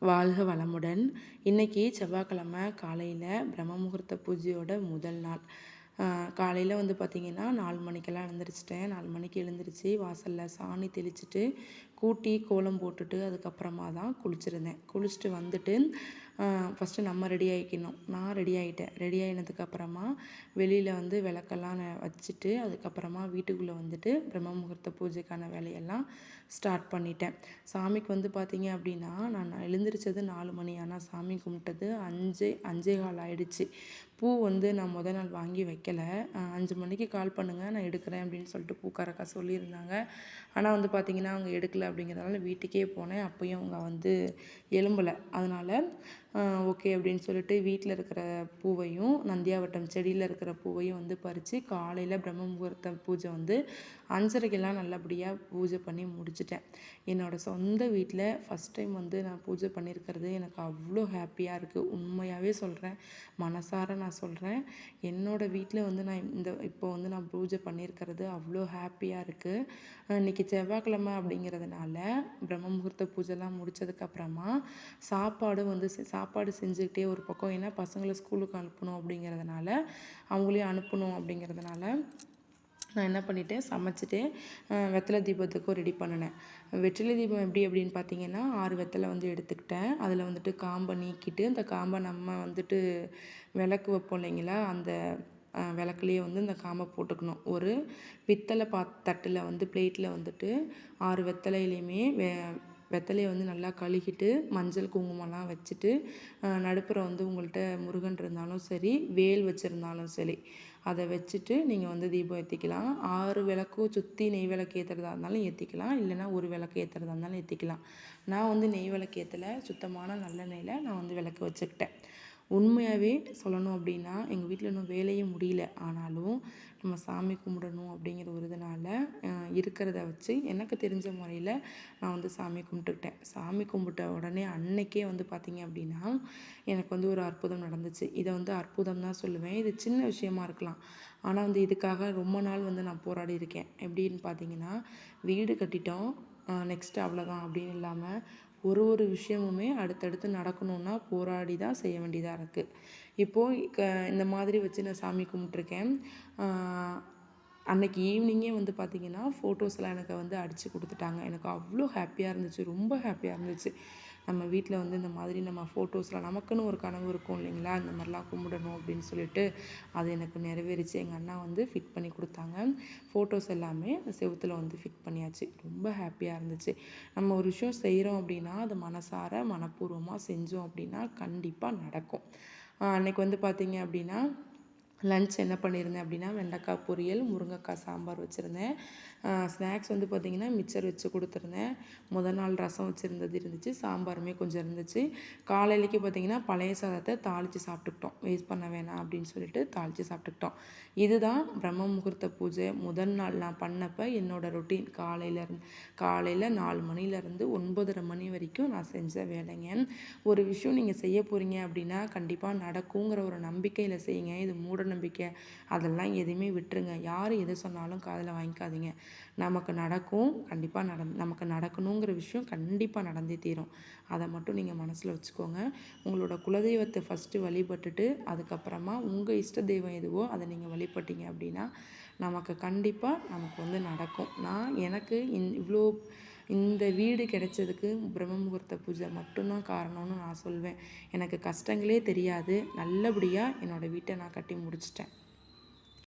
வாழ்க வளமுடன். இன்னைக்கு செவ்வாய்க்கிழமை காலையில் பிரம்ம முகூர்த்த பூஜையோட முதல் நாள். காலையில் வந்து பார்த்திங்கன்னா 4 மணிக்கெல்லாம் எழுந்திரிச்சிட்டேன். 4 மணிக்கு எழுந்திரிச்சு வாசலில் சாணி தெளிச்சுட்டு கூட்டி கோலம் போட்டுட்டு அதுக்கப்புறமா தான் குளிச்சிருந்தேன். குளிச்சுட்டு வந்துட்டு ஃபஸ்ட்டு நம்ம ரெடி ஆகிக்கணும். நான் ரெடி ஆகிட்டேன். ரெடி ஆகினதுக்கப்புறமா வெளியில் வந்து விளக்கெல்லாம் வச்சுட்டு அதுக்கப்புறமா வீட்டுக்குள்ளே வந்துட்டு பிரம்ம முகூர்த்த பூஜைக்கான வேலையெல்லாம் ஸ்டார்ட் பண்ணிட்டேன். சாமிக்கு வந்து பார்த்திங்க அப்படின்னா நான் எழுந்திரிச்சது 4 மணி. ஆனால் சாமி கும்பிட்டது 5:15 ஆயிடுச்சு. பூ வந்து நான் முத நாள் வாங்கி வைக்கலை. 5 மணிக்கு கால் பண்ணுங்கள், நான் எடுக்கிறேன் அப்படின்னு சொல்லிட்டு பூக்காரக்கா சொல்லியிருந்தாங்க. ஆனால் வந்து பார்த்திங்கன்னா அவங்க எடுக்கலை. அப்படிங்கிறதுனால வீட்டுக்கே போனேன். அப்போயும் அவங்க வந்து எழும்பலை. அதனால் ஓகே அப்படின்னு சொல்லிட்டு வீட்டில் இருக்கிற பூவையும் நந்தியாவட்டம் செடியில் இருக்கிற பூவையும் வந்து பறித்து காலையில் பிரம்ம முகூர்த்த பூஜை வந்து 5:30க்கெல்லாம் நல்லபடியாக பூஜை பண்ணி முடிச்சிட்டேன். என்னோடய சொந்த வீட்டில் ஃபஸ்ட் டைம் வந்து நான் பூஜை பண்ணியிருக்கிறது எனக்கு அவ்வளோ ஹாப்பியாக இருக்குது. உண்மையாகவே சொல்கிறேன், மனசார நான் சொல்கிறேன். என்னோடய வீட்டில் வந்து நான் இப்போ வந்து நான் பூஜை பண்ணியிருக்கிறது அவ்வளோ ஹாப்பியாக இருக்குது. இன்றைக்கி செவ்வாய்க்கிழமை அப்படிங்கிறதுனால பிரம்ம முகூர்த்த பூஜைலாம் முடித்ததுக்கப்புறமா சாப்பாடு செஞ்சுக்கிட்டே ஒரு பக்கம், ஏன்னா பசங்களை ஸ்கூலுக்கு அனுப்பணும் அப்படிங்கிறதுனால, அவங்களையும் அனுப்பணும் அப்படிங்கிறதுனால நான் என்ன பண்ணிட்டேன், சமைச்சிட்டு வெத்தலை தீபத்துக்கும் ரெடி பண்ணினேன். வெற்றிலை தீபம் அப்படின்னு பார்த்தீங்கன்னா 6 வெத்தலை வந்து எடுத்துக்கிட்டேன். அதில் வந்துட்டு காம்பை நீக்கிட்டு அந்த காம்பை நம்ம வந்துட்டு விளக்கு வைப்போம் இல்லைங்களா, அந்த விளக்குலேயே வந்து இந்த காம்பை போட்டுக்கணும். ஒரு பித்தளை தட்டில் வந்து பிளேட்டில் வந்துட்டு 6 வெத்தலையிலையுமே வெத்தலையை வந்து நல்லா கழுகிட்டு மஞ்சள் குங்குமம்லாம் வச்சுட்டு நடுப்புற வந்து உங்கள்கிட்ட முருகன் இருந்தாலும் சரி, வேல் வச்சுருந்தாலும் சரி, அதை வச்சுட்டு நீங்கள் வந்து தீபம் ஏற்றிக்கலாம். 6 விளக்கும் சுற்றி நெய் விளக்கு ஏற்றுறதா இருந்தாலும் ஏற்றிக்கலாம், இல்லைனா ஒரு விளக்கு ஏற்றுறதா இருந்தாலும் ஏற்றிக்கலாம். நான் வந்து நெய் விளக்கு ஏற்றலை, சுத்தமான நல்லெண்ணெயில் நான் வந்து விளக்கு வச்சுக்கிட்டேன். உண்மையாகவே சொல்லணும் அப்படின்னா எங்கள் வீட்டில் இன்னும் வேலையே முடியல. ஆனாலும் நம்ம சாமி கும்பிடணும் அப்படிங்கிற ஒரு இதனால் இருக்கிறத வச்சு எனக்கு தெரிஞ்ச முறையில் நான் வந்து சாமி கும்பிட்டுக்கிட்டேன். சாமி கும்பிட்ட உடனே அன்னைக்கே வந்து பார்த்திங்க அப்படின்னா எனக்கு வந்து ஒரு அற்புதம் நடந்துச்சு. இதை வந்து அற்புதம் தான் சொல்லுவேன். இது சின்ன விஷயமா இருக்கலாம், ஆனால் வந்து இதுக்காக ரொம்ப நாள் வந்து நான் போராடி இருக்கேன். எப்படின்னு பார்த்தீங்கன்னா, வீடு கட்டிட்டோம், நெக்ஸ்ட்டு அவ்வளோதான் அப்படின்னு இல்லாமல் ஒரு விஷயமுமே அடுத்தடுத்து நடக்கணுன்னா போராடி தான் செய்ய வேண்டியதாக இருக்குது. இப்போது இந்த மாதிரி வச்சு நான் சாமி கும்பிட்ருக்கேன். அன்றைக்கி ஈவினிங்கே வந்து பார்த்திங்கன்னா ஃபோட்டோஸ்லாம் எனக்கு வந்து அடித்து கொடுத்துட்டாங்க. எனக்கு அவ்வளோ ஹாப்பியாக இருந்துச்சு, ரொம்ப ஹாப்பியாக இருந்துச்சு. நம்ம வீட்டில் வந்து இந்த மாதிரி நம்ம ஃபோட்டோஸ்லாம், நமக்குன்னு ஒரு கனவு இருக்கும் இல்லைங்களா, இந்த மாதிரிலாம் கும்பிடணும் அப்படின்னு சொல்லிட்டு, அது எனக்கு நிறைவேறிச்சு. எங்கள் அண்ணா வந்து ஃபிட் பண்ணி கொடுத்தாங்க. ஃபோட்டோஸ் எல்லாமே செவுத்தில் வந்து ஃபிட் பண்ணியாச்சு. ரொம்ப ஹாப்பியாக இருந்துச்சு. நம்ம ஒரு விஷயம் செய்கிறோம் அப்படின்னா அது மனசார மனப்பூர்வமாக செஞ்சோம் அப்படின்னா கண்டிப்பாக நடக்கும். அன்றைக்கி வந்து பார்த்திங்க அப்படின்னா லன்ச் என்ன பண்ணியிருந்தேன் அப்படின்னா, வெண்டைக்காய் பொரியல், முருங்கைக்காய் சாம்பார் வச்சுருந்தேன். ஸ்நாக்ஸ் வந்து பார்த்திங்கன்னா மிச்சர் வச்சு கொடுத்துருந்தேன். நாள் ரசம் வச்சுருந்தது இருந்துச்சு, சாம்பாருமே கொஞ்சம் இருந்துச்சு. காலையிலைக்கு பார்த்திங்கன்னா பழைய சாதத்தை தாளித்து சாப்பிட்டுக்கிட்டோம். வேஸ்ட் பண்ண வேணாம் அப்படின்னு சொல்லிட்டு தாளித்து சாப்பிட்டுக்கிட்டோம். இதுதான் பிரம்ம முகூர்த்த பூஜை முதல் நாள் நான் பண்ணப்போ என்னோடய ரொட்டீன். காலையில் 4 மணிலேருந்து 9:30 மணி வரைக்கும் நான் செஞ்ச வேலைங்க. ஒரு விஷயம் நீங்கள் செய்ய போகிறீங்க அப்படின்னா கண்டிப்பாக நடக்குங்கிற ஒரு நம்பிக்கையில் செய்யுங்க. இது மூட நம்பிக்கை அதெல்லாம் எதையுமே விட்டுருங்க. யார் எது சொன்னாலும் காதில் வாங்கிக்காதீங்க. நமக்கு நடக்கும், கண்டிப்பாக நமக்கு நடக்கணுங்கிற விஷயம் கண்டிப்பாக நடந்தே தீரும். அதை மட்டும் நீங்கள் மனசில் வச்சுக்கோங்க. உங்களோட குலதெய்வத்தை ஃபஸ்ட்டு வழிபட்டுட்டு அதுக்கப்புறமா உங்கள் இஷ்ட தெய்வம் எதுவோ அதை நீங்கள் வழிபட்டீங்க அப்படின்னா நமக்கு கண்டிப்பாக நமக்கு வந்து நடக்கும். எனக்கு இந்த வீடு கிடைச்சதுக்கு பிரம்ம முகூர்த்த பூஜை மட்டும்தான் காரணம்னு நான் சொல்வேன். எனக்கு கஷ்டங்களே தெரியாது, நல்லபடியாக என்னோடய வீட்டை நான் கட்டி முடிச்சிட்டேன்.